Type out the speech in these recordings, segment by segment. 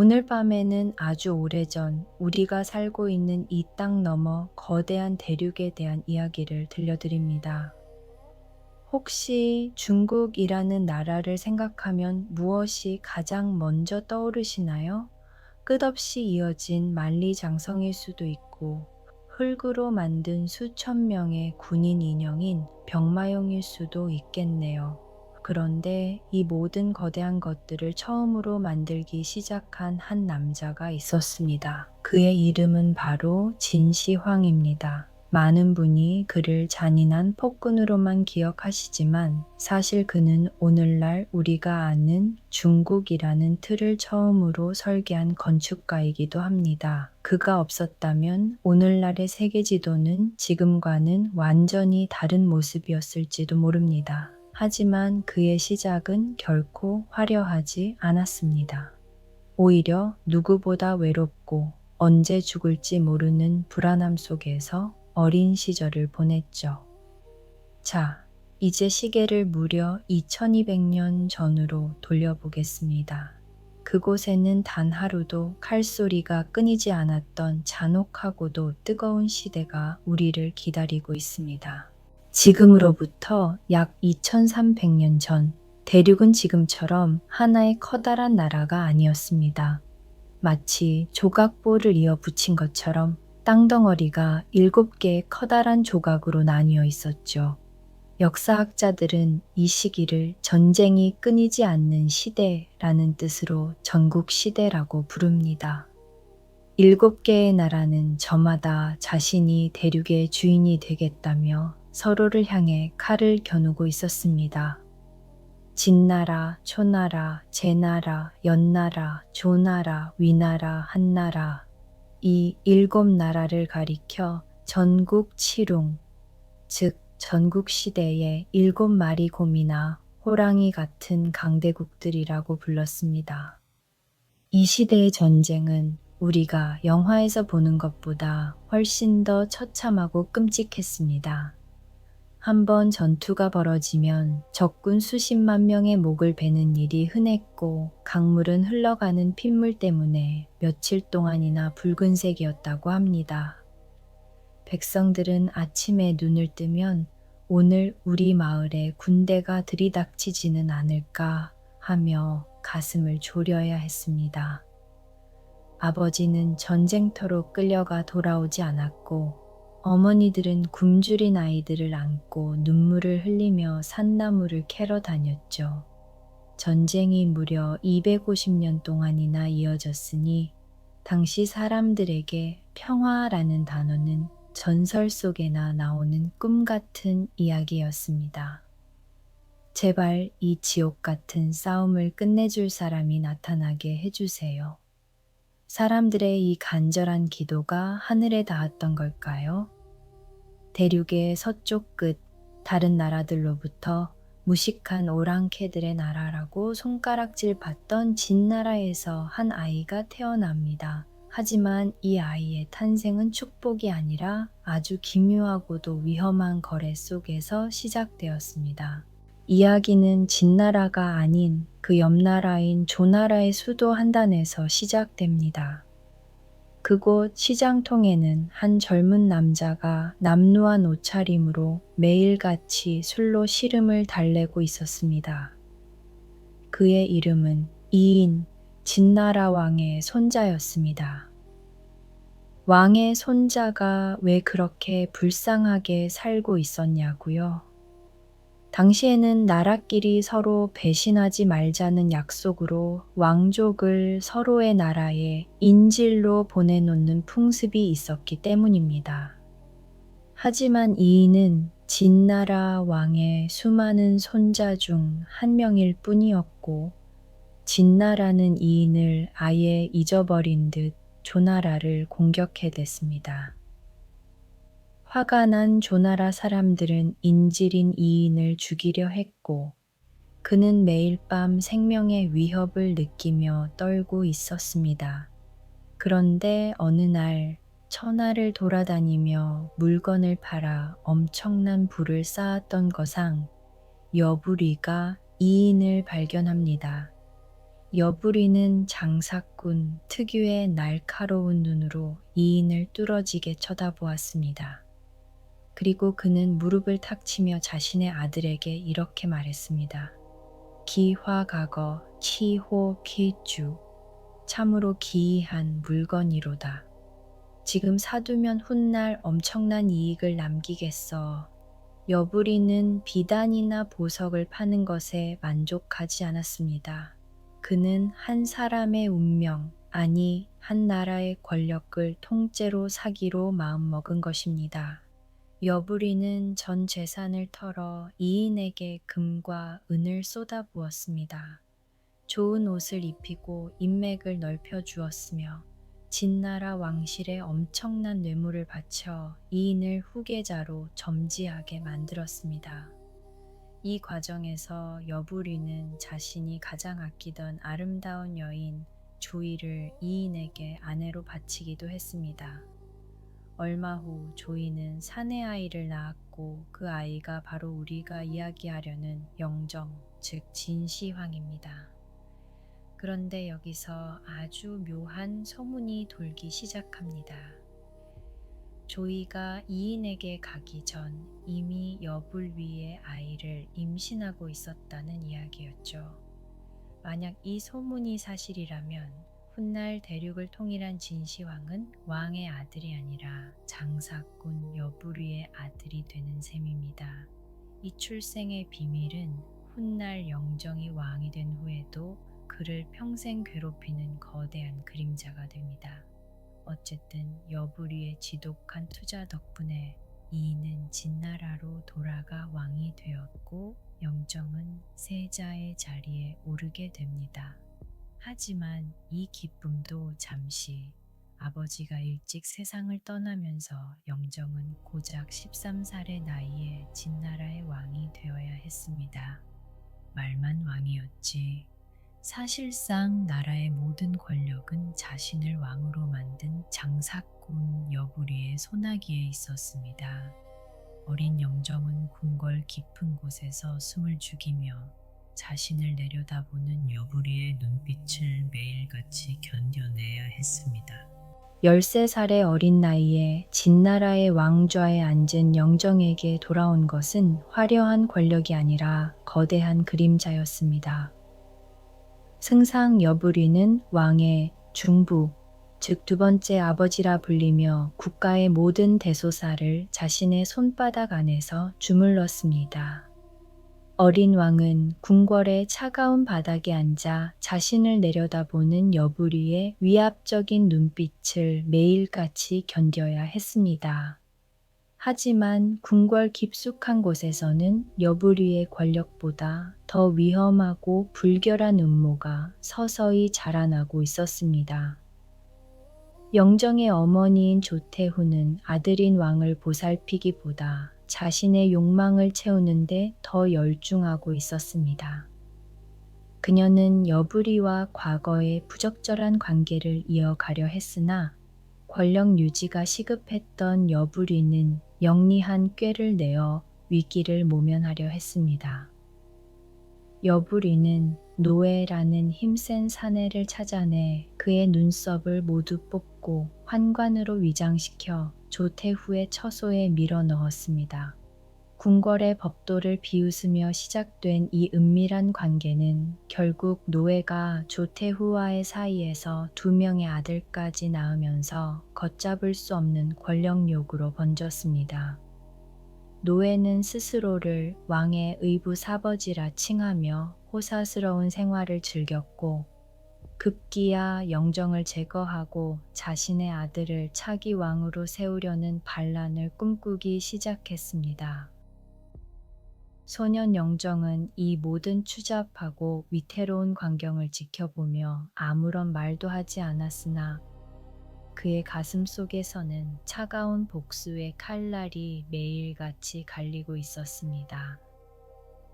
오늘 밤에는 아주 오래전 우리가 살고 있는 이 땅 너머 거대한 대륙에 대한 이야기를 들려드립니다. 혹시 중국이라는 나라를 생각하면 무엇이 가장 먼저 떠오르시나요? 끝없이 이어진 만리장성일 수도 있고, 흙으로 만든 수천 명의 군인 인형인 병마용일 수도 있겠네요. 그런데 이 모든 거대한 것들을 처음으로 만들기 시작한 한 남자가 있었습니다. 그의 이름은 바로 진시황입니다. 많은 분이 그를 잔인한 폭군으로만 기억하시지만 사실 그는 오늘날 우리가 아는 중국이라는 틀을 처음으로 설계한 건축가이기도 합니다. 그가 없었다면 오늘날의 세계 지도는 지금과는 완전히 다른 모습이었을지도 모릅니다. 하지만 그의 시작은 결코 화려하지 않았습니다. 오히려 누구보다 외롭고 언제 죽을지 모르는 불안함 속에서 어린 시절을 보냈죠. 자, 이제 시계를 무려 2200년 전으로 돌려보겠습니다. 그곳에는 단 하루도 칼소리가 끊이지 않았던 잔혹하고도 뜨거운 시대가 우리를 기다리고 있습니다. 지금으로부터 약 2300년 전, 대륙은 지금처럼 하나의 커다란 나라가 아니었습니다. 마치 조각보를 이어 붙인 것처럼 땅덩어리가 7개의 커다란 조각으로 나뉘어 있었죠. 역사학자들은 이 시기를 전쟁이 끊이지 않는 시대라는 뜻으로 전국시대라고 부릅니다. 7개의 나라는 저마다 자신이 대륙의 주인이 되겠다며 서로를 향해 칼을 겨누고 있었습니다. 진나라, 초나라, 제나라, 연나라, 조나라, 위나라, 한나라, 이 7나라를 가리켜 전국치룽, 즉 전국시대의 7마리 곰이나 호랑이 같은 강대국들이라고 불렀습니다. 이 시대의 전쟁은 우리가 영화에서 보는 것보다 훨씬 더 처참하고 끔찍했습니다. 한번 전투가 벌어지면 적군 수십만 명의 목을 베는 일이 흔했고, 강물은 흘러가는 핏물 때문에 며칠 동안이나 붉은색이었다고 합니다. 백성들은 아침에 눈을 뜨면 오늘 우리 마을에 군대가 들이닥치지는 않을까 하며 가슴을 졸여야 했습니다. 아버지는 전쟁터로 끌려가 돌아오지 않았고, 어머니들은 굶주린 아이들을 안고 눈물을 흘리며 산나물을 캐러 다녔죠. 전쟁이 무려 250년 동안이나 이어졌으니 당시 사람들에게 평화라는 단어는 전설 속에나 나오는 꿈 같은 이야기였습니다. 제발 이 지옥 같은 싸움을 끝내줄 사람이 나타나게 해주세요. 사람들의 이 간절한 기도가 하늘에 닿았던 걸까요? 대륙의 서쪽 끝, 다른 나라들로부터 무식한 오랑캐들의 나라라고 손가락질 받던 진나라에서 한 아이가 태어납니다. 하지만 이 아이의 탄생은 축복이 아니라 아주 기묘하고도 위험한 거래 속에서 시작되었습니다. 이야기는 진나라가 아닌 그 옆나라인 조나라의 수도 한단에서 시작됩니다. 그곳 시장통에는 한 젊은 남자가 남루한 옷차림으로 매일같이 술로 시름을 달래고 있었습니다. 그의 이름은 이인, 진나라 왕의 손자였습니다. 왕의 손자가 왜 그렇게 불쌍하게 살고 있었냐고요? 당시에는 나라끼리 서로 배신하지 말자는 약속으로 왕족을 서로의 나라에 인질로 보내놓는 풍습이 있었기 때문입니다. 하지만 이인은 진나라 왕의 수많은 손자 중 한 명일 뿐이었고, 진나라는 이인을 아예 잊어버린 듯 조나라를 공격해댔습니다. 화가 난 조나라 사람들은 인질인 이인을 죽이려 했고, 그는 매일 밤 생명의 위협을 느끼며 떨고 있었습니다. 그런데 어느 날 천하를 돌아다니며 물건을 팔아 엄청난 부를 쌓았던 거상 여부리가 이인을 발견합니다. 여부리는 장사꾼 특유의 날카로운 눈으로 이인을 뚫어지게 쳐다보았습니다. 그리고 그는 무릎을 탁 치며 자신의 아들에게 이렇게 말했습니다. 기화가거 치호 키주, 참으로 기이한 물건이로다. 지금 사두면 훗날 엄청난 이익을 남기겠어. 여부리는 비단이나 보석을 파는 것에 만족하지 않았습니다. 그는 한 사람의 운명, 아니 한 나라의 권력을 통째로 사기로 마음먹은 것입니다. 여부리는 전 재산을 털어 이인에게 금과 은을 쏟아부었습니다. 좋은 옷을 입히고 인맥을 넓혀 주었으며 진나라 왕실에 엄청난 뇌물을 바쳐 이인을 후계자로 점지하게 만들었습니다. 이 과정에서 여부리는 자신이 가장 아끼던 아름다운 여인 조이를 이인에게 아내로 바치기도 했습니다. 얼마 후 조이는 사내 아이를 낳았고 그 아이가 바로 우리가 이야기하려는 영정, 즉 진시황입니다. 그런데 여기서 아주 묘한 소문이 돌기 시작합니다. 조이가 이인에게 가기 전 이미 여불위의 아이를 임신하고 있었다는 이야기였죠. 만약 이 소문이 사실이라면 훗날 대륙을 통일한 진시황은 왕의 아들이 아니라 장사꾼 여부리의 아들이 되는 셈입니다. 이 출생의 비밀은 훗날 영정이 왕이 된 후에도 그를 평생 괴롭히는 거대한 그림자가 됩니다. 어쨌든 여부리의 지독한 투자 덕분에 이인은 진나라로 돌아가 왕이 되었고 영정은 세자의 자리에 오르게 됩니다. 하지만 이 기쁨도 잠시, 아버지가 일찍 세상을 떠나면서 영정은 고작 13살의 나이에 진나라의 왕이 되어야 했습니다. 말만 왕이었지. 사실상 나라의 모든 권력은 자신을 왕으로 만든 장사꾼 여부리의 손아귀에 있었습니다. 어린 영정은 궁궐 깊은 곳에서 숨을 죽이며 자신을 내려다보는 여부리의 눈빛을 매일같이 견뎌내야 했습니다. 13살의 어린 나이에 진나라의 왕좌에 앉은 영정에게 돌아온 것은 화려한 권력이 아니라 거대한 그림자였습니다. 승상 여부리는 왕의 중부, 즉 두 번째 아버지라 불리며 국가의 모든 대소사를 자신의 손바닥 안에서 주물렀습니다. 어린 왕은 궁궐의 차가운 바닥에 앉아 자신을 내려다보는 여부리의 위압적인 눈빛을 매일같이 견뎌야 했습니다. 하지만 궁궐 깊숙한 곳에서는 여부리의 권력보다 더 위험하고 불결한 음모가 서서히 자라나고 있었습니다. 영정의 어머니인 조태후는 아들인 왕을 보살피기보다 자신의 욕망을 채우는데 더 열중하고 있었습니다. 그녀는 여부리와 과거의 부적절한 관계를 이어가려 했으나 권력 유지가 시급했던 여부리는 영리한 꾀를 내어 위기를 모면하려 했습니다. 여부리는 노에라는 힘센 사내를 찾아내 그의 눈썹을 모두 뽑고 환관으로 위장시켜 조태후의 처소에 밀어 넣었습니다. 궁궐의 법도를 비웃으며 시작된 이 은밀한 관계는 결국 노에가 조태후와의 사이에서 2명의 아들까지 낳으면서 걷잡을 수 없는 권력욕으로 번졌습니다. 노에는 스스로를 왕의 의부 사버지라 칭하며 호사스러운 생활을 즐겼고 급기야 영정을 제거하고 자신의 아들을 차기 왕으로 세우려는 반란을 꿈꾸기 시작했습니다. 소년 영정은 이 모든 추잡하고 위태로운 광경을 지켜보며 아무런 말도 하지 않았으나 그의 가슴 속에서는 차가운 복수의 칼날이 매일같이 갈리고 있었습니다.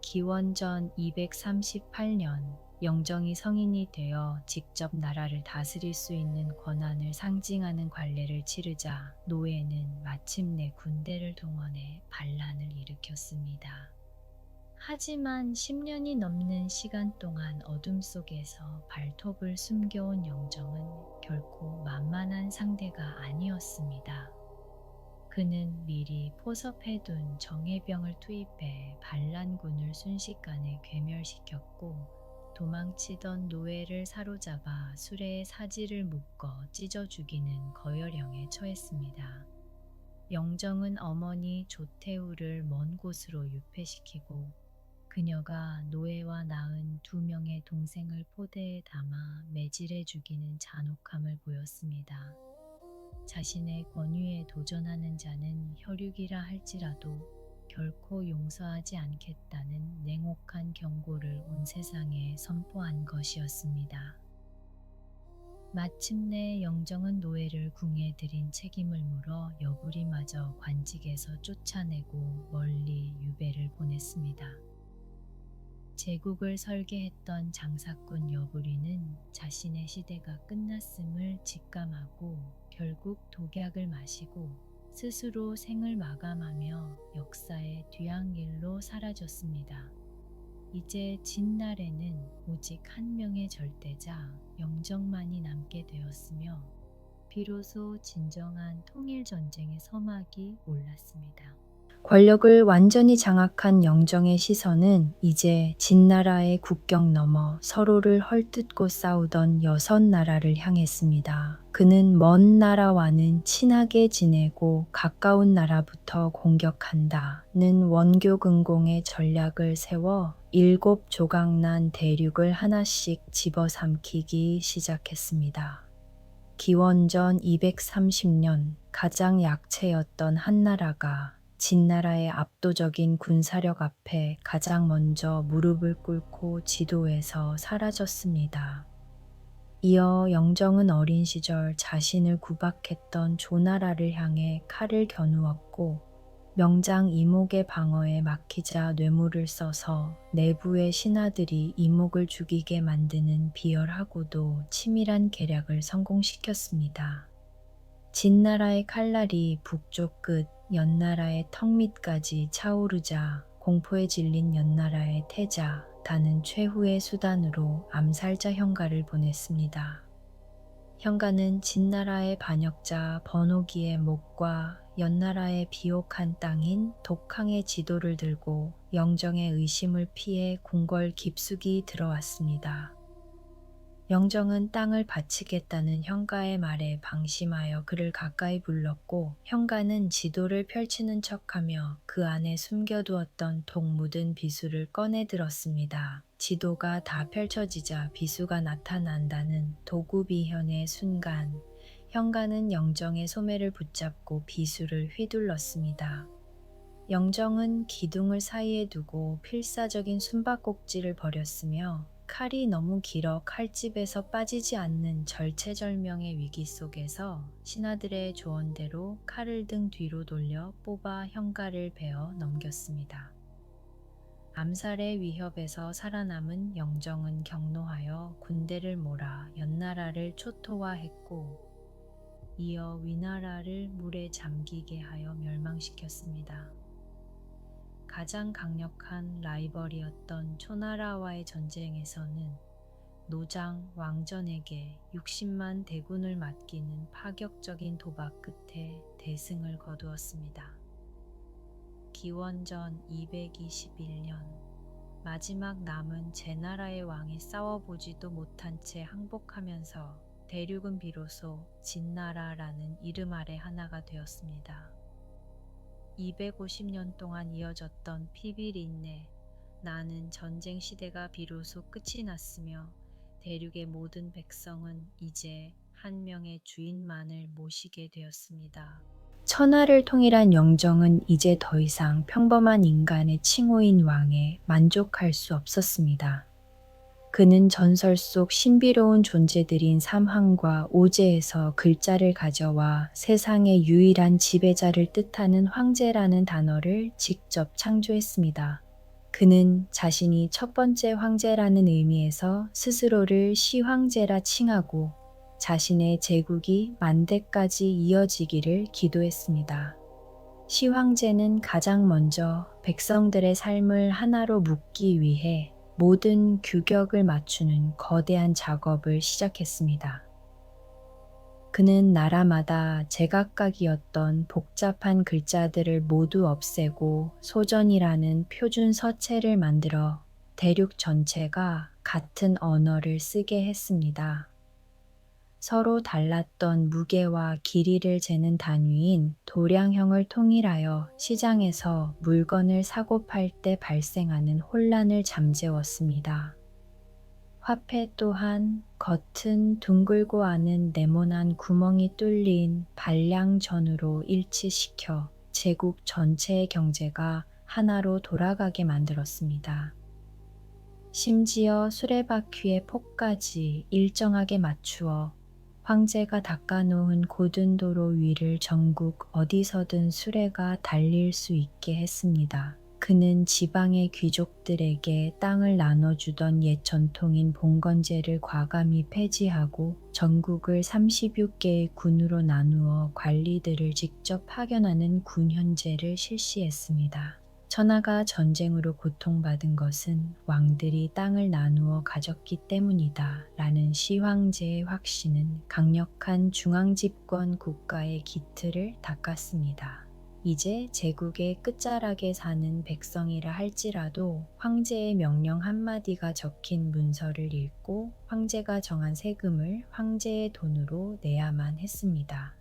기원전 238년 영정이 성인이 되어 직접 나라를 다스릴 수 있는 권한을 상징하는 관례를 치르자 노에는 마침내 군대를 동원해 반란을 일으켰습니다. 하지만 10년이 넘는 시간 동안 어둠 속에서 발톱을 숨겨온 영정은 결코 만만한 상대가 아니었습니다. 그는 미리 포섭해둔 정예병을 투입해 반란군을 순식간에 괴멸시켰고 도망치던 노예를 사로잡아 수레에 사지를 묶어 찢어 죽이는 거열형에 처했습니다. 영정은 어머니 조태우를 먼 곳으로 유폐시키고 그녀가 노예와 낳은 2명의 동생을 포대에 담아 매질해 죽이는 잔혹함을 보였습니다. 자신의 권위에 도전하는 자는 혈육이라 할지라도 결코 용서하지 않겠다는 냉혹한 경고를 온 세상에 선포한 것이었습니다. 마침내 영정은 노예를 궁에 들인 책임을 물어 여부리마저 관직에서 쫓아내고 멀리 유배를 보냈습니다. 제국을 설계했던 장사꾼 여부리는 자신의 시대가 끝났음을 직감하고 결국 독약을 마시고 스스로 생을 마감하며 역사의 뒤향일로 사라졌습니다. 이제 진날에는 오직 한 명의 절대자 영정만이 남게 되었으며 비로소 진정한 통일전쟁의 서막이 올랐습니다. 권력을 완전히 장악한 영정의 시선은 이제 진나라의 국경 너머 서로를 헐뜯고 싸우던 6나라를 향했습니다. 그는 먼 나라와는 친하게 지내고 가까운 나라부터 공격한다는 원교근공의 전략을 세워 7조각난 대륙을 하나씩 집어삼키기 시작했습니다. 기원전 230년 가장 약체였던 한나라가 진나라의 압도적인 군사력 앞에 가장 먼저 무릎을 꿇고 지도에서 사라졌습니다. 이어 영정은 어린 시절 자신을 구박했던 조나라를 향해 칼을 겨누었고 명장 이목의 방어에 막히자 뇌물을 써서 내부의 신하들이 이목을 죽이게 만드는 비열하고도 치밀한 계략을 성공시켰습니다. 진나라의 칼날이 북쪽 끝 연나라의 턱 밑까지 차오르자 공포에 질린 연나라의 태자 다는 최후의 수단으로 암살자 현가를 보냈습니다. 현가는 진나라의 반역자 번호기의 목과 연나라의 비옥한 땅인 독항의 지도를 들고 영정의 의심을 피해 궁궐 깊숙이 들어왔습니다. 영정은 땅을 바치겠다는 현가의 말에 방심하여 그를 가까이 불렀고 현가는 지도를 펼치는 척하며 그 안에 숨겨두었던 독 묻은 비수를 꺼내 들었습니다. 지도가 다 펼쳐지자 비수가 나타난다는 도구비현의 순간 현가는 영정의 소매를 붙잡고 비수를 휘둘렀습니다. 영정은 기둥을 사이에 두고 필사적인 숨바꼭질을 벌였으며 칼이 너무 길어 칼집에서 빠지지 않는 절체절명의 위기 속에서 신하들의 조언대로 칼을 등 뒤로 돌려 뽑아 현가를 베어 넘겼습니다. 암살의 위협에서 살아남은 영정은 경노하여 군대를 몰아 연나라를 초토화했고 이어 위나라를 물에 잠기게 하여 멸망시켰습니다. 가장 강력한 라이벌이었던 초나라와의 전쟁에서는 노장 왕전에게 60만 대군을 맡기는 파격적인 도박 끝에 대승을 거두었습니다. 기원전 221년 마지막 남은 제나라의 왕이 싸워보지도 못한 채 항복하면서 대륙은 비로소 진나라라는 이름 아래 하나가 되었습니다. 250년 동안 이어졌던 피비린내, 나는 전쟁 시대가 비로소 끝이 났으며 대륙의 모든 백성은 이제 한 명의 주인만을 모시게 되었습니다. 천하를 통일한 영정은 이제 더 이상 평범한 인간의 칭호인 왕에 만족할 수 없었습니다. 그는 전설 속 신비로운 존재들인 삼황과 오제에서 글자를 가져와 세상의 유일한 지배자를 뜻하는 황제라는 단어를 직접 창조했습니다. 그는 자신이 첫 번째 황제라는 의미에서 스스로를 시황제라 칭하고 자신의 제국이 만대까지 이어지기를 기도했습니다. 시황제는 가장 먼저 백성들의 삶을 하나로 묶기 위해 모든 규격을 맞추는 거대한 작업을 시작했습니다. 그는 나라마다 제각각이었던 복잡한 글자들을 모두 없애고 소전이라는 표준 서체를 만들어 대륙 전체가 같은 언어를 쓰게 했습니다. 서로 달랐던 무게와 길이를 재는 단위인 도량형을 통일하여 시장에서 물건을 사고 팔 때 발생하는 혼란을 잠재웠습니다. 화폐 또한 겉은 둥글고 안은 네모난 구멍이 뚫린 반량전으로 일치시켜 제국 전체의 경제가 하나로 돌아가게 만들었습니다. 심지어 수레바퀴의 폭까지 일정하게 맞추어 황제가 닦아놓은 고든 도로 위를 전국 어디서든 수레가 달릴 수 있게 했습니다. 그는 지방의 귀족들에게 땅을 나눠주던 옛 전통인 봉건제를 과감히 폐지하고 전국을 36개의 군으로 나누어 관리들을 직접 파견하는 군현제를 실시했습니다. 천하가 전쟁으로 고통받은 것은 왕들이 땅을 나누어 가졌기 때문이다 라는 시황제의 확신은 강력한 중앙집권 국가의 기틀을 닦았습니다. 이제 제국의 끝자락에 사는 백성이라 할지라도 황제의 명령 한마디가 적힌 문서를 읽고 황제가 정한 세금을 황제의 돈으로 내야만 했습니다.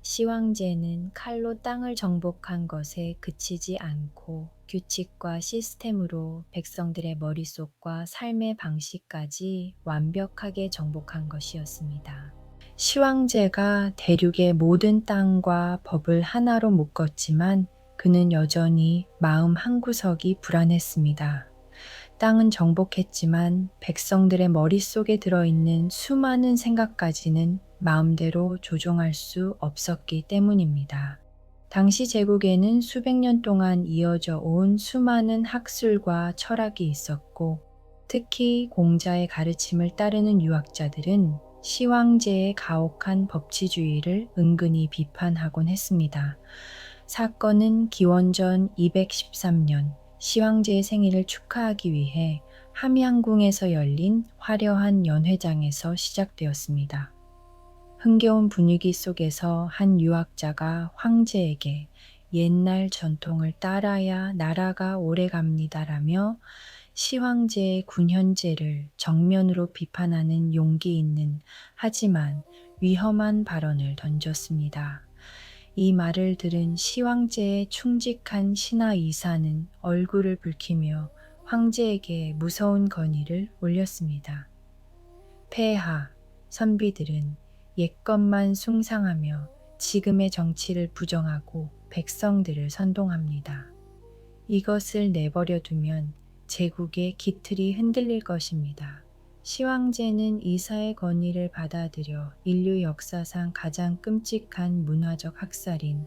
시황제는 칼로 땅을 정복한 것에 그치지 않고 규칙과 시스템으로 백성들의 머릿속과 삶의 방식까지 완벽하게 정복한 것이었습니다. 시황제가 대륙의 모든 땅과 법을 하나로 묶었지만 그는 여전히 마음 한구석이 불안했습니다. 땅은 정복했지만 백성들의 머릿속에 들어있는 수많은 생각까지는 마음대로 조종할 수 없었기 때문입니다. 당시 제국에는 수백 년 동안 이어져 온 수많은 학술과 철학이 있었고, 특히 공자의 가르침을 따르는 유학자들은 시황제의 가혹한 법치주의를 은근히 비판하곤 했습니다. 사건은 기원전 213년 시황제의 생일을 축하하기 위해 함양궁에서 열린 화려한 연회장에서 시작되었습니다. 흥겨운 분위기 속에서 한 유학자가 황제에게 옛날 전통을 따라야 나라가 오래갑니다라며 시황제의 군현제를 정면으로 비판하는 용기 있는 하지만 위험한 발언을 던졌습니다. 이 말을 들은 시황제의 충직한 신하 이사는 얼굴을 붉히며 황제에게 무서운 건의를 올렸습니다. 폐하, 선비들은 옛것만 숭상하며 지금의 정치를 부정하고 백성들을 선동합니다. 이것을 내버려 두면 제국의 기틀이 흔들릴 것입니다. 시황제는 이사의 건의를 받아들여 인류 역사상 가장 끔찍한 문화적 학살인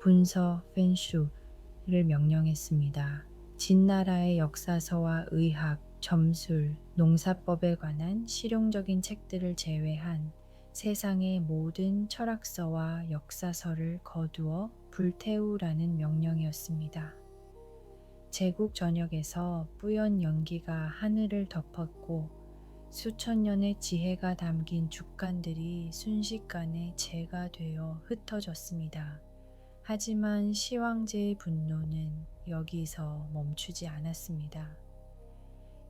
분서 펜슈를 명령했습니다. 진나라의 역사서와 의학, 점술, 농사법에 관한 실용적인 책들을 제외한 세상의 모든 철학서와 역사서를 거두어 불태우라는 명령이었습니다. 제국 전역에서 뿌연 연기가 하늘을 덮었고 수천 년의 지혜가 담긴 죽간들이 순식간에 재가 되어 흩어졌습니다. 하지만 시황제의 분노는 여기서 멈추지 않았습니다.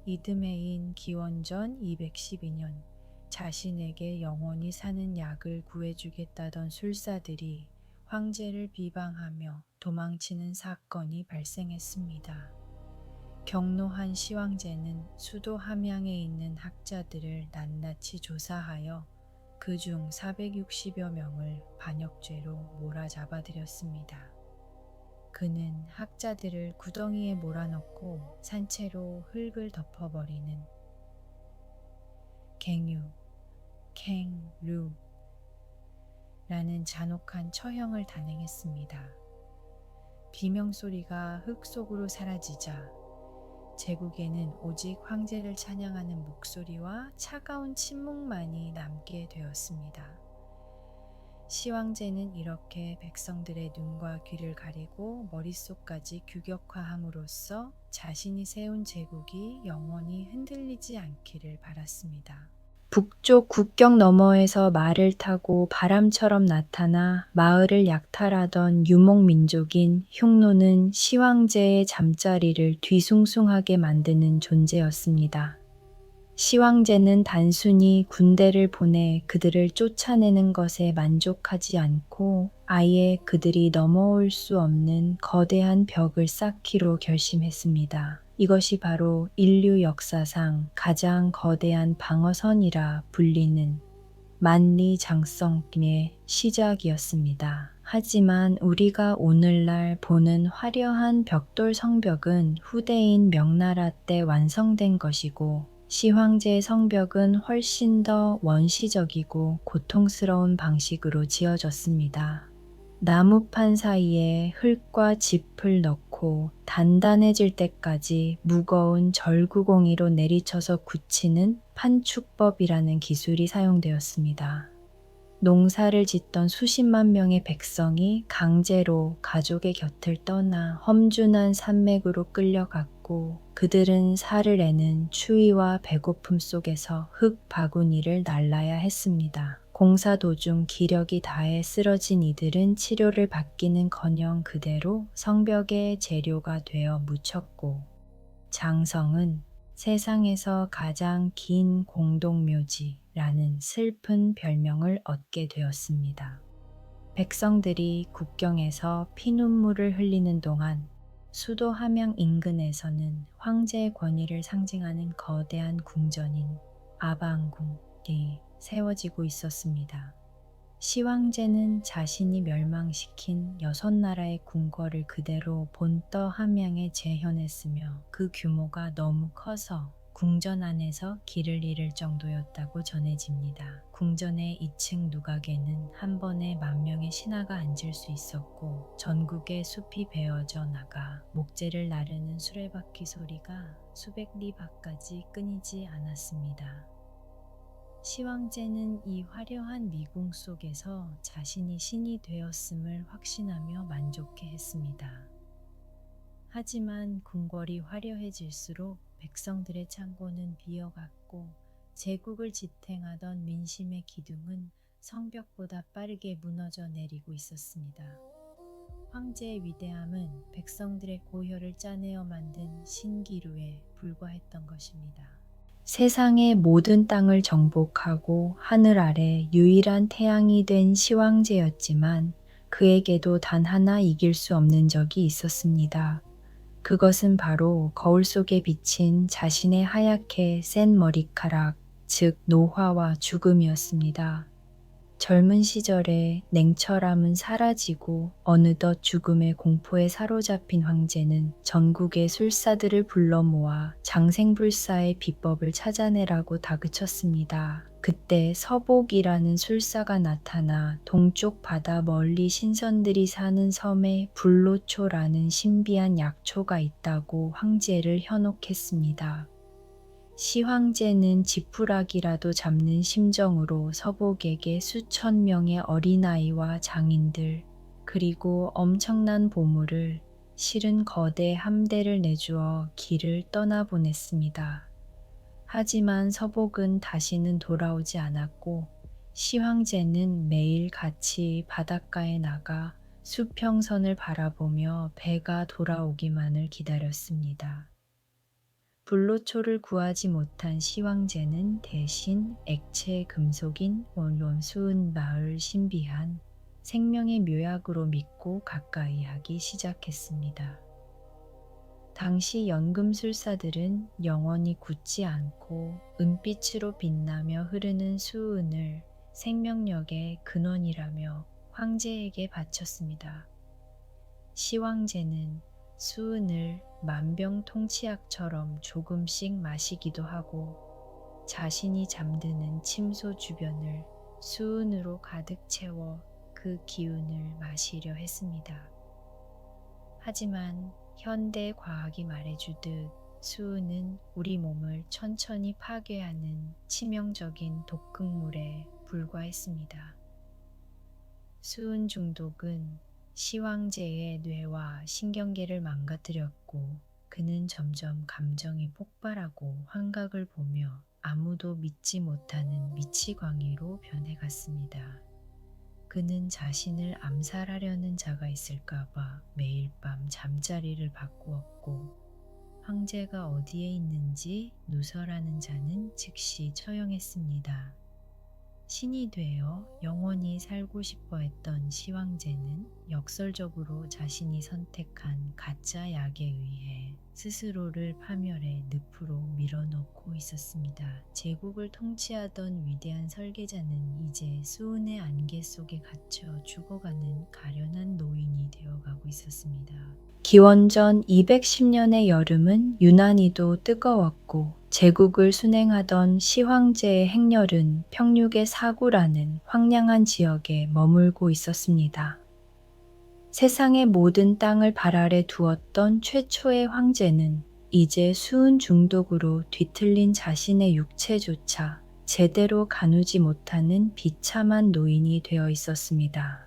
이듬해인 기원전 212년 자신에게 영원히 사는 약을 구해주겠다던 술사들이 황제를 비방하며 도망치는 사건이 발생했습니다. 격노한 시황제는 수도 함양에 있는 학자들을 낱낱이 조사하여 그중 460여 명을 반역죄로 몰아잡아들였습니다. 그는 학자들을 구덩이에 몰아넣고 산채로 흙을 덮어버리는 갱유, 캥루 라는 잔혹한 처형을 단행했습니다. 비명소리가 흙 속으로 사라지자 제국에는 오직 황제를 찬양하는 목소리와 차가운 침묵만이 남게 되었습니다. 시황제는 이렇게 백성들의 눈과 귀를 가리고 머릿속까지 규격화함으로써 자신이 세운 제국이 영원히 흔들리지 않기를 바랐습니다. 북쪽 국경 너머에서 말을 타고 바람처럼 나타나 마을을 약탈하던 유목민족인 흉노는 시황제의 잠자리를 뒤숭숭하게 만드는 존재였습니다. 시황제는 단순히 군대를 보내 그들을 쫓아내는 것에 만족하지 않고 아예 그들이 넘어올 수 없는 거대한 벽을 쌓기로 결심했습니다. 이것이 바로 인류 역사상 가장 거대한 방어선이라 불리는 만리장성의 시작이었습니다. 하지만 우리가 오늘날 보는 화려한 벽돌 성벽은 후대인 명나라 때 완성된 것이고 시황제 성벽은 훨씬 더 원시적이고 고통스러운 방식으로 지어졌습니다. 나무판 사이에 흙과 짚을 넣고 단단해질 때까지 무거운 절구공이로 내리쳐서 굳히는 판축법이라는 기술이 사용되었습니다. 농사를 짓던 수십만 명의 백성이 강제로 가족의 곁을 떠나 험준한 산맥으로 끌려갔고 그들은 살을 내는 추위와 배고픔 속에서 흙 바구니를 날라야 했습니다. 공사 도중 기력이 다해 쓰러진 이들은 치료를 받기는커녕 그대로 성벽의 재료가 되어 묻혔고 장성은 세상에서 가장 긴 공동묘지라는 슬픈 별명을 얻게 되었습니다. 백성들이 국경에서 피눈물을 흘리는 동안 수도 함양 인근에서는 황제의 권위를 상징하는 거대한 궁전인 아방궁이 세워지고 있었습니다. 시황제는 자신이 멸망시킨 6나라의 궁궐을 그대로 본떠 함양에 재현했으며 그 규모가 너무 커서 궁전 안에서 길을 잃을 정도였다고 전해집니다. 궁전의 2층 누각에는 한 번에 10,000명의 신하가 앉을 수 있었고 전국의 숲이 베어져 나가 목재를 나르는 수레바퀴 소리가 수백 리 밖까지 끊이지 않았습니다. 시황제는 이 화려한 미궁 속에서 자신이 신이 되었음을 확신하며 만족해 했습니다. 하지만 궁궐이 화려해질수록 백성들의 창고는 비어갔고 제국을 지탱하던 민심의 기둥은 성벽보다 빠르게 무너져 내리고 있었습니다. 황제의 위대함은 백성들의 고혈을 짜내어 만든 신기루에 불과했던 것입니다. 세상의 모든 땅을 정복하고 하늘 아래 유일한 태양이 된 시황제였지만 그에게도 단 하나 이길 수 없는 적이 있었습니다. 그것은 바로 거울 속에 비친 자신의 하얗게 센 머리카락, 즉 노화와 죽음이었습니다. 젊은 시절에 냉철함은 사라지고 어느덧 죽음의 공포에 사로잡힌 황제는 전국의 술사들을 불러 모아 장생불사의 비법을 찾아내라고 다그쳤습니다. 그때 서복이라는 술사가 나타나 동쪽 바다 멀리 신선들이 사는 섬에 불로초라는 신비한 약초가 있다고 황제를 현혹했습니다. 시황제는 지푸라기라도 잡는 심정으로 서복에게 수천 명의 어린아이와 장인들 그리고 엄청난 보물을 실은 거대 함대를 내주어 길을 떠나보냈습니다. 하지만 서복은 다시는 돌아오지 않았고 시황제는 매일 같이 바닷가에 나가 수평선을 바라보며 배가 돌아오기만을 기다렸습니다. 불로초를 구하지 못한 시황제는 대신 액체 금속인 원수은 마을 신비한 생명의 묘약으로 믿고 가까이 하기 시작했습니다. 당시 연금술사들은 영원히 굳지 않고 은빛으로 빛나며 흐르는 수은을 생명력의 근원이라며 황제에게 바쳤습니다. 시황제는 수은을 만병통치약처럼 조금씩 마시기도 하고 자신이 잠드는 침소 주변을 수은으로 가득 채워 그 기운을 마시려 했습니다. 하지만 현대 과학이 말해주듯 수은은 우리 몸을 천천히 파괴하는 치명적인 독극물에 불과했습니다. 수은 중독은 시황제의 뇌와 신경계를 망가뜨렸고 그는 점점 감정이 폭발하고 환각을 보며 아무도 믿지 못하는 미치광이로 변해갔습니다. 그는 자신을 암살하려는 자가 있을까봐 매일 밤 잠자리를 바꾸었고 황제가 어디에 있는지 누설하는 자는 즉시 처형했습니다. 신이 되어 영원히 살고 싶어 했던 시황제는 역설적으로 자신이 선택한 가짜 약에 의해 스스로를 파멸해 늪으로 밀어넣고 있었습니다. 제국을 통치하던 위대한 설계자는 이제 수은의 안개 속에 갇혀 죽어가는 가련한 노인이 되어가고 있었습니다. 기원전 210년의 여름은 유난히도 뜨거웠고 제국을 순행하던 시황제의 행렬은 평육의 사구라는 황량한 지역에 머물고 있었습니다. 세상의 모든 땅을 발 아래 두었던 최초의 황제는 이제 수은 중독으로 뒤틀린 자신의 육체조차 제대로 가누지 못하는 비참한 노인이 되어 있었습니다.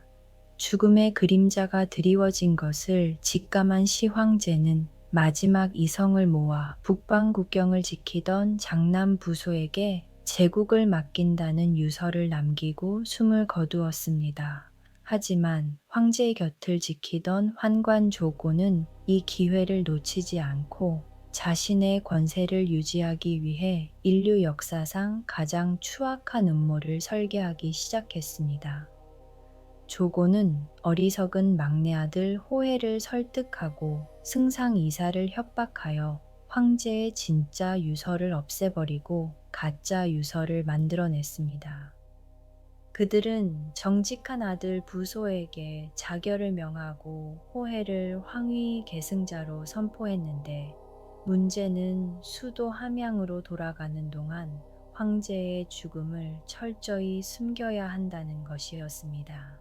죽음의 그림자가 드리워진 것을 직감한 시황제는 마지막 이성을 모아 북방 국경을 지키던 장남 부소에게 제국을 맡긴다는 유서를 남기고 숨을 거두었습니다. 하지만 황제의 곁을 지키던 환관 조고는 이 기회를 놓치지 않고 자신의 권세를 유지하기 위해 인류 역사상 가장 추악한 음모를 설계하기 시작했습니다. 조고는 어리석은 막내 아들 호해를 설득하고 승상 이사를 협박하여 황제의 진짜 유서를 없애버리고 가짜 유서를 만들어냈습니다. 그들은 정직한 아들 부소에게 자결을 명하고 호해를 황위 계승자로 선포했는데 문제는 수도 함양으로 돌아가는 동안 황제의 죽음을 철저히 숨겨야 한다는 것이었습니다.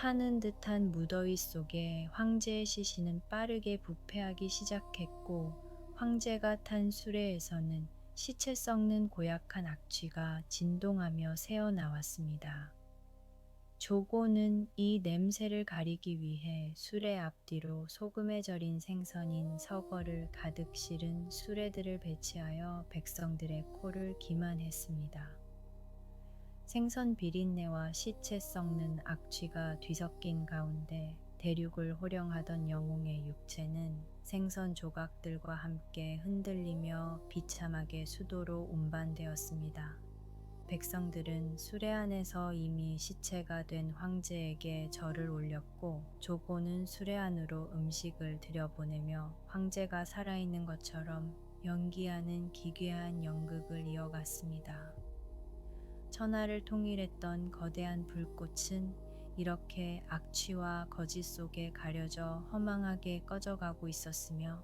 타는 듯한 무더위 속에 황제의 시신은 빠르게 부패하기 시작했고 황제가 탄 수레에서는 시체 썩는 고약한 악취가 진동하며 새어나왔습니다. 조고는 이 냄새를 가리기 위해 수레 앞뒤로 소금에 절인 생선인 서거를 가득 실은 수레들을 배치하여 백성들의 코를 기만했습니다. 생선 비린내와 시체 썩는 악취가 뒤섞인 가운데 대륙을 호령하던 영웅의 육체는 생선 조각들과 함께 흔들리며 비참하게 수도로 운반되었습니다. 백성들은 수레 안에서 이미 시체가 된 황제에게 절을 올렸고 조고는 수레 안으로 음식을 들여보내며 황제가 살아있는 것처럼 연기하는 기괴한 연극을 이어갔습니다. 천하를 통일했던 거대한 불꽃은 이렇게 악취와 거짓 속에 가려져 허망하게 꺼져가고 있었으며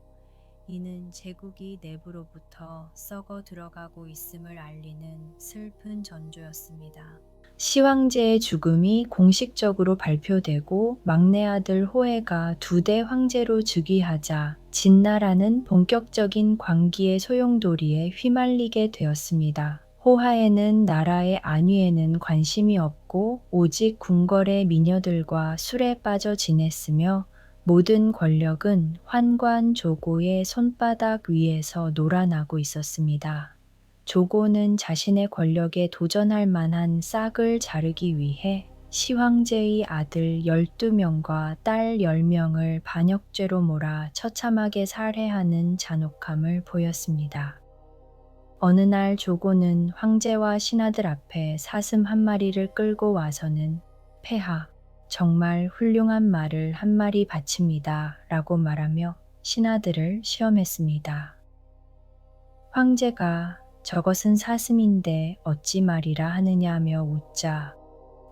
이는 제국이 내부로부터 썩어 들어가고 있음을 알리는 슬픈 전조였습니다. 시황제의 죽음이 공식적으로 발표되고 막내 아들 호해가 두대 황제로 즉위하자 진나라는 본격적인 광기의 소용돌이에 휘말리게 되었습니다. 호하에는 나라의 안위에는 관심이 없고 오직 궁궐의 미녀들과 술에 빠져 지냈으며 모든 권력은 환관 조고의 손바닥 위에서 놀아나고 있었습니다. 조고는 자신의 권력에 도전할 만한 싹을 자르기 위해 시황제의 아들 12명과 딸 10명을 반역죄로 몰아 처참하게 살해하는 잔혹함을 보였습니다. 어느 날 조고는 황제와 신하들 앞에 사슴 한 마리를 끌고 와서는 폐하, 정말 훌륭한 말을 한 마리 바칩니다 라고 말하며 신하들을 시험했습니다. 황제가 저것은 사슴인데 어찌 말이라 하느냐며 웃자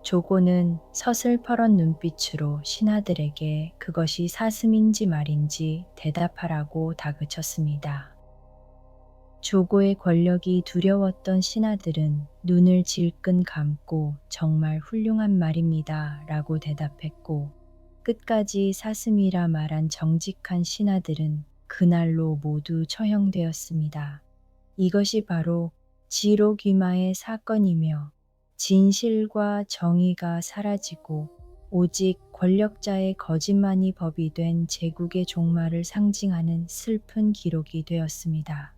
조고는 서슬퍼런 눈빛으로 신하들에게 그것이 사슴인지 말인지 대답하라고 다그쳤습니다. 조고의 권력이 두려웠던 신하들은 눈을 질끈 감고 정말 훌륭한 말입니다 라고 대답했고 끝까지 사슴이라 말한 정직한 신하들은 그날로 모두 처형되었습니다. 이것이 바로 지로귀마의 사건이며 진실과 정의가 사라지고 오직 권력자의 거짓만이 법이 된 제국의 종말을 상징하는 슬픈 기록이 되었습니다.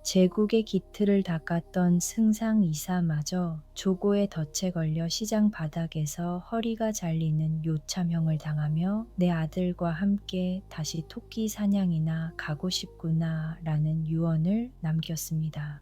제국의 기틀을 닦았던 승상 이사마저 조고의 덫에 걸려 시장 바닥에서 허리가 잘리는 요참형을 당하며 내 아들과 함께 다시 토끼 사냥이나 가고 싶구나 라는 유언을 남겼습니다.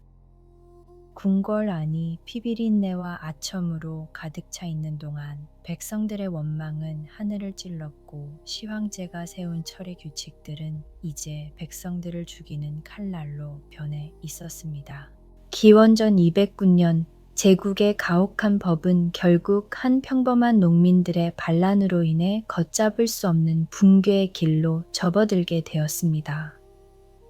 궁궐 안이 피비린내와 아첨으로 가득 차 있는 동안 백성들의 원망은 하늘을 찔렀고 시황제가 세운 철의 규칙들은 이제 백성들을 죽이는 칼날로 변해 있었습니다. 기원전 209년 제국의 가혹한 법은 결국 한 평범한 농민들의 반란으로 인해 걷잡을 수 없는 붕괴의 길로 접어들게 되었습니다.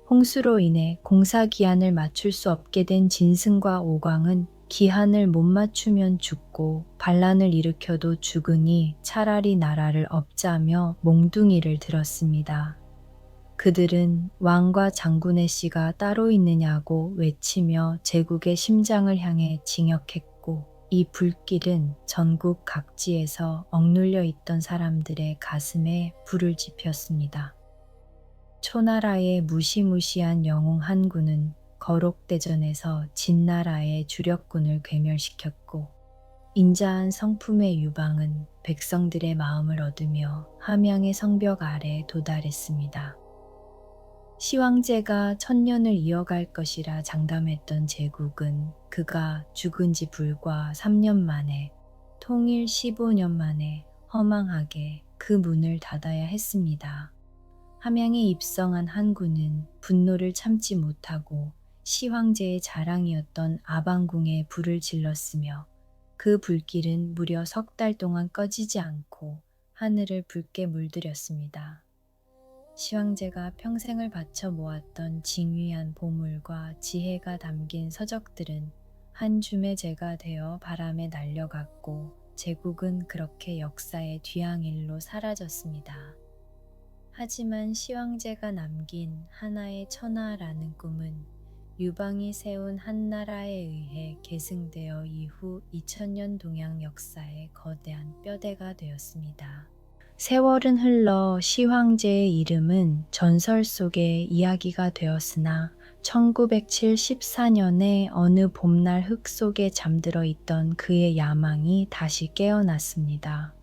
홍수로 인해 공사 기한을 맞출 수 없게 된 진승과 오광은 기한을 못 맞추면 죽고 반란을 일으켜도 죽으니 차라리 나라를 업자며 몽둥이를 들었습니다. 그들은 왕과 장군의 씨가 따로 있느냐고 외치며 제국의 심장을 향해 징역했고 이 불길은 전국 각지에서 억눌려 있던 사람들의 가슴에 불을 지폈습니다. 초나라의 무시무시한 영웅 한군은 거록대전에서 진나라의 주력군을 괴멸시켰고 인자한 성품의 유방은 백성들의 마음을 얻으며 함양의 성벽 아래 도달했습니다. 시황제가 천년을 이어갈 것이라 장담했던 제국은 그가 죽은 지 불과 3년 만에 통일 15년 만에 허망하게 그 문을 닫아야 했습니다. 함양에 입성한 한군은 분노를 참지 못하고 시황제의 자랑이었던 아방궁에 불을 질렀으며 그 불길은 무려 3달 동안 꺼지지 않고 하늘을 붉게 물들였습니다. 시황제가 평생을 바쳐 모았던 징휘한 보물과 지혜가 담긴 서적들은 한 줌의 재가 되어 바람에 날려갔고 제국은 그렇게 역사의 뒤향일로 사라졌습니다. 하지만 시황제가 남긴 하나의 천하라는 꿈은 유방이 세운 한나라에 의해 계승되어 이후 2000년 동양 역사의 거대한 뼈대가 되었습니다. 세월은 흘러 시황제의 이름은 전설 속의 이야기가 되었으나 1974년에 어느 봄날 흙 속에 잠들어 있던 그의 야망이 다시 깨어났습니다.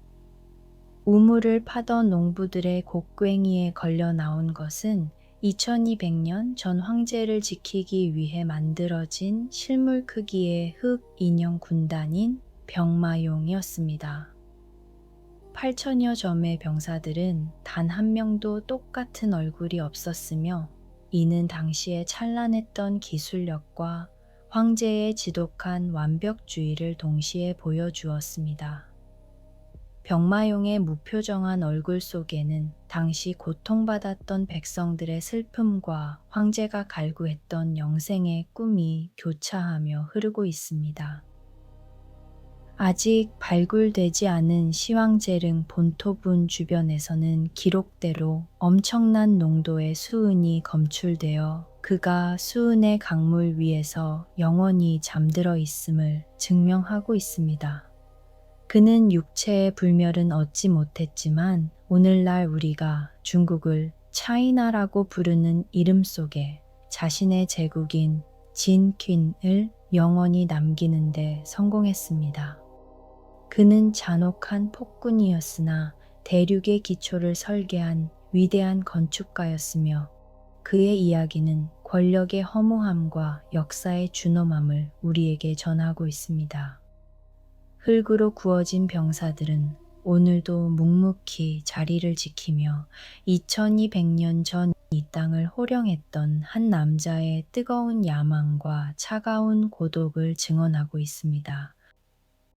우물을 파던 농부들의 곡괭이에 걸려 나온 것은 2200년 전 황제를 지키기 위해 만들어진 실물 크기의 흙 인형 군단인 병마용이었습니다. 8천여 점의 병사들은 단 한 명도 똑같은 얼굴이 없었으며 이는 당시에 찬란했던 기술력과 황제의 지독한 완벽주의를 동시에 보여주었습니다. 병마용의 무표정한 얼굴 속에는 당시 고통받았던 백성들의 슬픔과 황제가 갈구했던 영생의 꿈이 교차하며 흐르고 있습니다. 아직 발굴되지 않은 시황제릉 본토분 주변에서는 기록대로 엄청난 농도의 수은이 검출되어 그가 수은의 강물 위에서 영원히 잠들어 있음을 증명하고 있습니다. 그는 육체의 불멸은 얻지 못했지만 오늘날 우리가 중국을 차이나라고 부르는 이름 속에 자신의 제국인 진퀸을 영원히 남기는 데 성공했습니다. 그는 잔혹한 폭군이었으나 대륙의 기초를 설계한 위대한 건축가였으며 그의 이야기는 권력의 허무함과 역사의 준엄함을 우리에게 전하고 있습니다. 흙으로 구워진 병사들은 오늘도 묵묵히 자리를 지키며 2200년 전 이 땅을 호령했던 한 남자의 뜨거운 야망과 차가운 고독을 증언하고 있습니다.